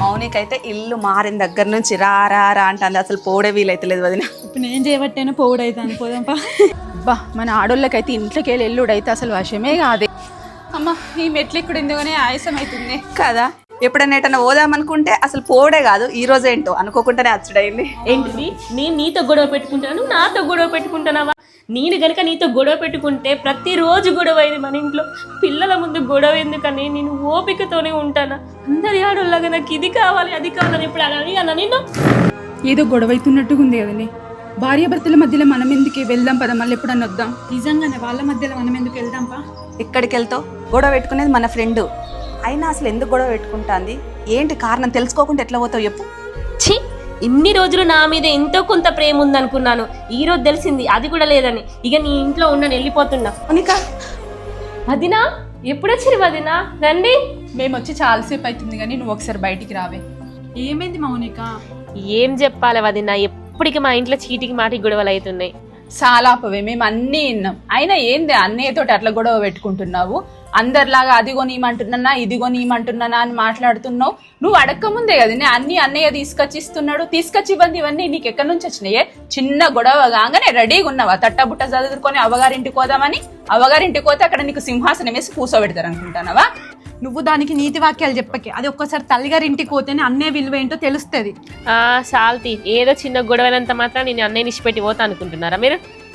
మౌనికైతే ఇల్లు మారిన దగ్గర నుంచి రా రా రా అంటుంది, అసలు పోడే వీలైతలేదు వదిన. ఇప్పుడు నేను చేయబట్టేనా పోవుడైతే పోదాంపా. బా మన ఆడోళ్ళకైతే ఇంట్లోకి వెళ్ళి ఎల్లుడైతే అసలు వశమే కాదే. అమ్మ ఈ మెట్లు ఇక్కడ ఎందుకనే ఆయాసం అవుతుంది కదా. ఎప్పుడైనా ఎటన్నా పోదామనుకుంటే అసలు పోడే కాదు, ఈ రోజు ఏంటో అనుకోకుండానే అచ్చుడైంది. ఏంటిది నేను నీతో గొడవ పెట్టుకుంటాను, నాతో గొడవ పెట్టుకుంటానావా? నేను గనుక నీతో గొడవ పెట్టుకుంటే ప్రతిరోజు గొడవ అయింది మన ఇంట్లో. పిల్లల ముందు గొడవ ఎందుకని నేను ఓపికతోనే ఉంటానా? అందరి ఆడోళ్ళగా నాకు ఇది కావాలి అది కావాలని ఇప్పుడు అడిగాను నేను. ఏదో గొడవ అవుతున్నట్టుగా ఉంది కదండి. భార్యాభర్తల మధ్యలో మనం ఎందుకు వెళ్దాం పద, మళ్ళీ ఎప్పుడన్నా వద్దాం. నిజంగానే వాళ్ళ మధ్యలో మనం ఎందుకు వెళ్దాంపా? ఎక్కడికి వెళ్తావు? గొడవ పెట్టుకునేది మన ఫ్రెండ్ అయినా అసలు ఎందుకు గొడవ పెట్టుకుంటాంది, ఏంటి కారణం తెలుసుకోకుండా ఎట్లా పోతావు చెప్పు. ఛీ, ఇన్ని రోజులు నా మీద ఎంతో కొంత ప్రేమ ఉందనుకున్నాను, ఈ రోజు తెలిసింది అది కూడా లేదని. ఇక నీ ఇంట్లో ఉన్నాను, వెళ్ళిపోతున్నా. మౌనిక వదినా ఎప్పుడొచ్చారు? వదినా రండి. మేము వచ్చి చాలాసేపు అవుతుంది కానీ నువ్వు ఒకసారి బయటికి రావే. ఏమైంది మౌనిక? ఏం చెప్పాలి వదినా, ఎప్పటికీ మా ఇంట్లో చీటికి మాటికి గొడవలు అవుతున్నాయి. సాలాపవే, మేము అన్నీ విన్నాం. అయినా ఏంది అన్నయ్యతోటి అట్లా గొడవ పెట్టుకుంటున్నావు? అందరిలాగా అది కొనియమంటున్నా ఇది కొనియమంటున్నానా అని మాట్లాడుతున్నావు. నువ్వు అడక్కముందే కదా నేను అన్ని అన్నయ్య తీసుకొచ్చిస్తున్నాడు, తీసుకొచ్చి ఇవ్వండి. ఇవన్నీ నీకు ఎక్కడి నుంచి వచ్చినాయే? చిన్న గొడవ కాగానే రెడీగా ఉన్నావా తట్టబుట్ట చదువుకొని అవ్వగారింటికి పోదామని? అవ్వగారింటికి పోతే అక్కడ నీకు సింహాసనం వేసి కూర్చోబెడతారు అనుకుంటానవా? నువ్వు దానికి నీతి వాక్యాలు చెప్పకే. అది ఒక్కసారి తల్లిగారింటికి పోతేనే అన్నయ్య విలువ ఏంటో తెలుస్తుంది. సాల్తీ ఏదో చిన్న గొడవనంత మాత్రం నేను అన్నయ్య నిష్పెట్టి పోతా అనుకుంటున్నారా మీరు?